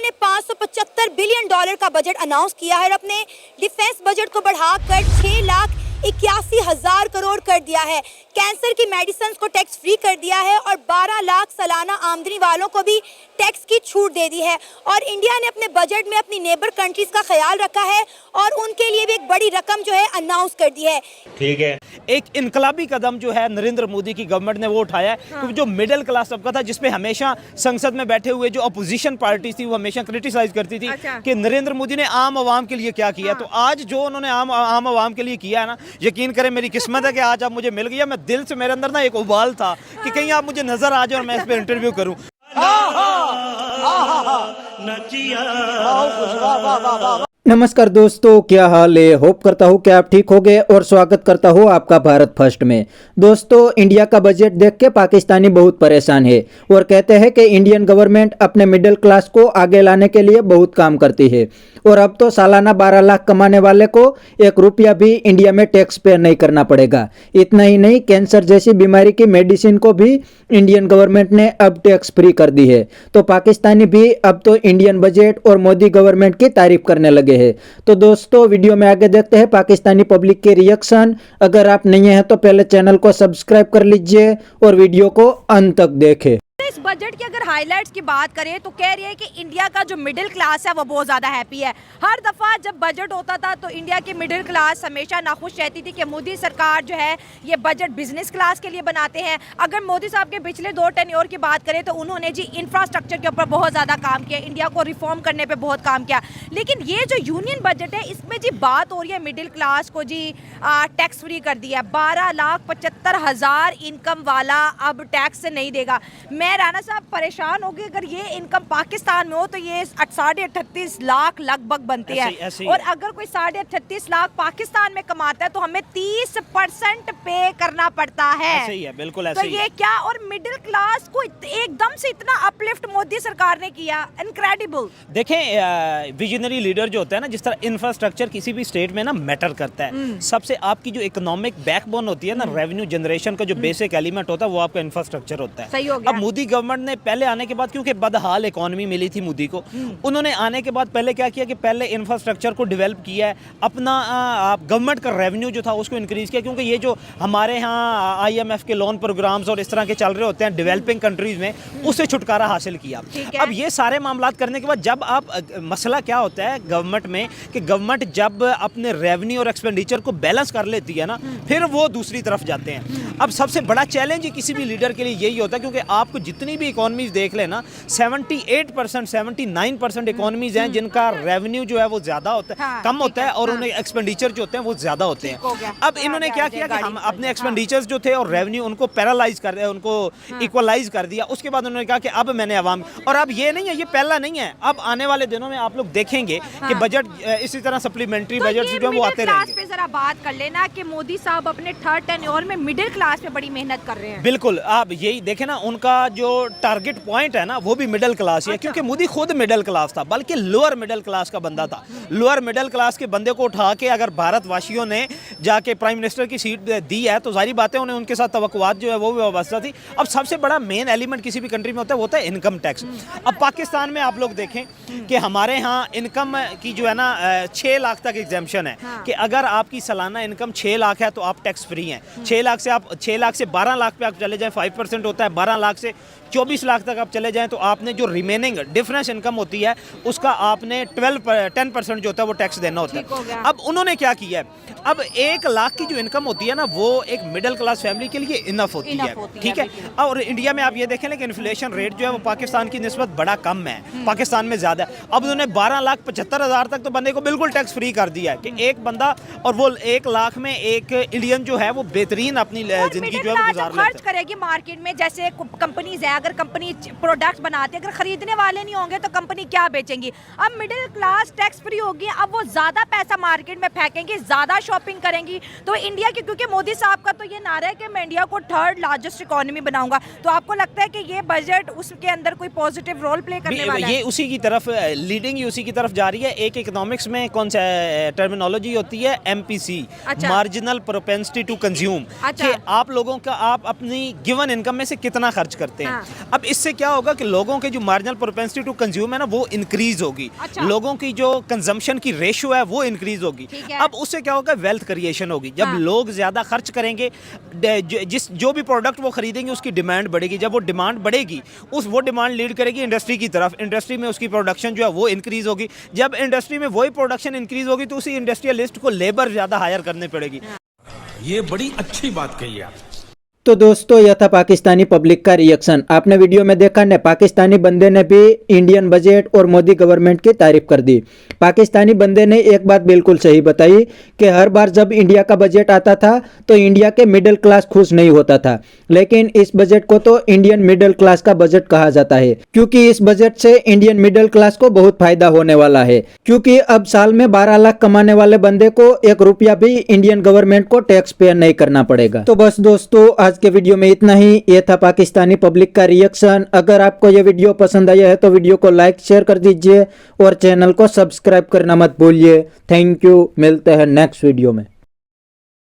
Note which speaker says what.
Speaker 1: ने $575 बिलियन का budget announce किया है और अपने डिफेंस बजट को बढ़ाकर 6,81,000 करोड़ कर दिया है। कैंसर की मेडिसिन को टैक्स फ्री कर दिया है और 12 लाख सालाना आमदनी वालों को भी टैक्स की छूट दे दी है। और इंडिया ने अपने बजट में अपनी नेबर कंट्रीज का ख्याल रखा है और उनके लिए भी एक बड़ी रकम जो है अनाउंस कर दी है।
Speaker 2: ठीक है, एक इनकलाबी कदम जो है नरेंद्र मोदी की गवर्नमेंट ने वो उठाया है। क्योंकि जो मिडिल क्लास तबका था, जिसपे हमेशा संसद में बैठे हुए जो अपोजिशन पार्टी थी वो हमेशा क्रिटिसाइज करती थी कि नरेंद्र मोदी ने आम आवाम के लिए क्या किया। तो आज जो उन्होंने आम आवाम के लिए किया है ना, यकीन करें मेरी किस्मत है कि आज आप मुझे मिल गया। मैं दिल से, मेरे अंदर ना एक उबाल था कि कहीं आप मुझे नजर आ जाए और मैं इस पे इंटरव्यू करूं।
Speaker 3: नमस्कार दोस्तों, क्या हाल है। होप करता हूँ कि आप ठीक होंगे और स्वागत करता हूँ आपका भारत फर्स्ट में। दोस्तों, इंडिया का बजट देख के पाकिस्तानी बहुत परेशान है और कहते हैं कि इंडियन गवर्नमेंट अपने मिडिल क्लास को आगे लाने के लिए बहुत काम करती है और अब तो सालाना 12 लाख कमाने वाले को 1 रुपया भी इंडिया में टैक्स पे नहीं करना पड़ेगा। इतना ही नहीं, कैंसर जैसी बीमारी की मेडिसिन को भी इंडियन गवर्नमेंट ने अब टैक्स फ्री कर दी है। तो पाकिस्तानी भी अब तो इंडियन बजट और मोदी गवर्नमेंट की तारीफ करने लगे है। तो दोस्तों, वीडियो में आगे देखते हैं पाकिस्तानी पब्लिक के रिएक्शन। अगर आप नहीं हैं तो पहले चैनल को सब्सक्राइब कर लीजिए और वीडियो को अंत तक देखें।
Speaker 1: इस बजट की अगर हाइलाइट्स की बात करें तो कह रही है कि इंडिया का जो मिडिल क्लास है वो बहुत ज़्यादा हैप्पी है। हर दफ़ा जब बजट होता था तो इंडिया की मिडिल क्लास हमेशा नाखुश रहती थी कि मोदी सरकार जो है ये बजट बिजनेस क्लास के लिए बनाते हैं। अगर मोदी साहब के पिछले 2 टेन्योर की बात करें तो उन्होंने जी इंफ्रास्ट्रक्चर के ऊपर बहुत ज़्यादा काम किया, इंडिया को रिफॉर्म करने पर बहुत काम किया। लेकिन ये जो यूनियन बजट है इसमें जी बात हो रही है मिडिल क्लास को जी टैक्स फ्री कर दिया। 12,75,000 इनकम वाला अब टैक्स नहीं देगा। मैं राणा साहब परेशान हो गए, अगर ये इनकम पाकिस्तान में हो तो ये 38.5 लाख लगभग बनती है और अगर कोई 38.5 लाख पाकिस्तान में कमाता है तो हमें 30% पे करना पड़ता है।
Speaker 2: ऐसे ही है, बिल्कुल ऐसे
Speaker 1: तो
Speaker 2: ही
Speaker 1: ये क्या, और मिडिल क्लास को एकदम से इतना अपलिफ्ट मोदी सरकार ने किया, इनक्रेडिबल।
Speaker 2: देखें, विजनरी लीडर जो होता है ना, जिस तरह इंफ्रास्ट्रक्चर किसी भी स्टेट में ना मैटर करता है। सबसे आपकी जो इकोनॉमिक बैकबोन होती है ना, रेवेन्यू जनरेशन का जो बेसिक एलिमेंट होता है वो आपका इंफ्रास्ट्रक्चर होता है।
Speaker 1: सही हो गया।
Speaker 2: अब मोदी गवर्नमेंट ने पहले आने के बाद, क्योंकि बदहाल इकोनॉमी मिली थी मोदी को, उन्होंने आने के बाद पहले क्या किया कि पहले इंफ्रास्ट्रक्चर को डेवलप किया है, अपना गवर्नमेंट का रेवेन्यू जो था उसको इंक्रीज किया। क्योंकि ये जो हमारे यहाँ IMF के लोन प्रोग्राम्स और इस तरह के चल रहे होते हैं डेवलपिंग कंट्रीज में, उससे छुटकारा हासिल किया। अब ये सारे मामलात करने के बाद जब आप, मसला क्या होता है गवर्नमेंट में कि गवर्नमेंट जब अपने रेवेन्यू और एक्सपेंडिचर को बैलेंस कर लेती है ना, फिर वो दूसरी तरफ जाते हैं। अब सबसे बड़ा चैलेंज किसी भी लीडर के लिए यही होता है, क्योंकि आपको जितनी भी इकोनॉमीज देख लेना, 78% 79% इकोनॉमीज हैं जिनका रेवेन्यू जो है वो ज्यादा होता है, कम होता है, और उन्हें एक्सपेंडिचर जो होते हैं वो ज्यादा होते हैं। अब इन्होंने क्या किया कि हम अपने एक्सपेंडिचर्स जो थे और रेवेन्यू उनको पैरालाइज कर दिया, उनको इक्वलाइज कर दिया। उसके बाद उन्होंने कहा कि अब मैंने आवाम, और अब ये नहीं है, ये पहला नहीं है, अब आने वाले दिनों में आप लोग देखेंगे कि बजट इसी तरह सप्लीमेंट्री बजट जो है वो आते रहेंगे।
Speaker 1: पे जरा बात कर लेना कि मोदी साहब अपने 3rd टेन्योर में मिडिल क्लास पे बड़ी मेहनत कर रहे हैं।
Speaker 2: बिल्कुल, आप यही देखें ना, उनका जो टारगेट पॉइंट है ना वो भी मिडिल क्लास ही है। क्योंकि मोदी खुद मिडिल क्लास था, बल्कि लोअर मिडिल क्लास का बंदा था। लोअर मिडिल क्लास के बंदे को उठा के अगर भारतवासियों ने जाके प्राइम मिनिस्टर की सीट दी है तो जारी बातें उन्हें उनके साथ तवक्कुआत जो है वो भी वाबस्ता थी। अब सबसे बड़ा मेन एलिमेंट किसी भी कंट्री में होता है वो होता है इनकम टैक्स। अब पाकिस्तान में आप लोग देखें कि हमारे यहाँ इनकम की जो है ना 6 लाख तक एग्जेम्पशन है कि अगर आपकी सालाना इनकम 6 लाख है तो आप टैक्स फ्री हैं। 6 लाख से 12 लाख पे आप चले जाएं 5% होता है, 12 लाख से 24 लाख तक आप चले जाएं तो आपने जो रिमेनिंग डिफरेंस इनकम होती है उसका आपने 10% जो होता है वो टैक्स देना होता है। अब उन्होंने क्या किया है, अब 1 लाख की जो इनकम होती है ना वो एक मिडिल क्लास फैमिली के लिए इनफ होती है, ठीक है। और इंडिया में आप ये देखें कि इन्फ्लेशन रेट जो है वो पाकिस्तान की निस्बत बड़ा कम है, पाकिस्तान में ज़्यादा है। अब उन्होंने 12,75,000 तक तो बंदे को बिल्कुल टैक्स फ्री कर दिया है कि एक बंदा, और वो 1 लाख में एक इंडियन जो है वो बेहतरीन अपनी जिंदगी जो है वो गुजार लेता है।
Speaker 1: खर्च करेगी मार्केट में, जैसे कंपनीज है, अगर कंपनी प्रोडक्ट्स बनाती है, अगर खरीदने वाले नहीं होंगे तो कंपनी क्या बेचेंगी। अब मिडिल क्लास टैक्स फ्री होगी, अब वो ज्यादा पैसा मार्केट में फेंकेंगी, ज्यादा शॉपिंग करेंगी। तो इंडिया की, क्योंकि मोदी साहब का तो ये नारा है कि मैं इंडिया को 3rd लार्जेस्ट इकोनॉमी बनाऊंगा, तो आपको लगता है कि ये बजट उसके अंदर कोई पॉजिटिव रोल प्ले करने वाला है?
Speaker 2: ये उसी की तरफ लीडिंग ही उसी की तरफ जा रही है। एक इकोनॉमिक्स में कौन सा टर्मिनोलॉजी होती है, MPC, marginal propensity to consume, कि आप लोगों का आप अपनी गिवन इनकम में से कितना खर्च करते हैं। अब इससे क्या होगा कि लोगों के जो मार्जिनल प्रोपेंसिटी टू कंज्यूम है ना वो इंक्रीज होगी,
Speaker 1: अच्छा।
Speaker 2: लोगों की जो कंजम्पशन की रेशियो है वो इंक्रीज होगी।
Speaker 1: ठीक है।
Speaker 2: अब उससे क्या होगा, वेल्थ क्रिएशन होगी। जब
Speaker 1: हाँ।
Speaker 2: लोग ज़्यादा खर्च करेंगे, जो भी प्रोडक्ट वो खरीदेंगे उसकी डिमांड बढ़ेगी। जब वो डिमांड बढ़ेगी, वो डिमांड लीड करेगी इंडस्ट्री की तरफ, इंडस्ट्री में उसकी प्रोडक्शन जो है वो इंक्रीज होगी। जब इंडस्ट्री में वही प्रोडक्शन इंक्रीज होगी तो उसी इंडस्ट्रियलिस्ट को लेबर ज़्यादा हायर करनी पड़ेगी।
Speaker 4: ये बड़ी अच्छी बात कही आप।
Speaker 3: तो दोस्तों यह था पाकिस्तानी पब्लिक का रिएक्शन। आपने वीडियो में देखा ने, पाकिस्तानी बंदे ने भी इंडियन बजट और मोदी गवर्नमेंट की तारीफ कर दी। पाकिस्तानी बंदे ने एक बात बिल्कुल सही बताई कि हर बार जब इंडिया का बजट आता था तो इंडिया के मिडिल क्लास खुश नहीं होता था, लेकिन इस बजट को तो इंडियन मिडिल क्लास का बजट कहा जाता है, क्योंकि इस बजट से इंडियन मिडिल क्लास को बहुत फायदा होने वाला है। क्योंकि अब साल में 12 लाख कमाने वाले बंदे को 1 रुपया भी इंडियन गवर्नमेंट को टैक्स पे नहीं करना पड़ेगा। तो बस दोस्तों आज के वीडियो में इतना ही। ये था पाकिस्तानी पब्लिक का रिएक्शन। अगर आपको ये वीडियो पसंद आया है तो वीडियो को लाइक शेयर कर दीजिए और चैनल को सब्सक्राइब करना मत भूलिए। थैंक यू, मिलते हैं नेक्स्ट वीडियो में।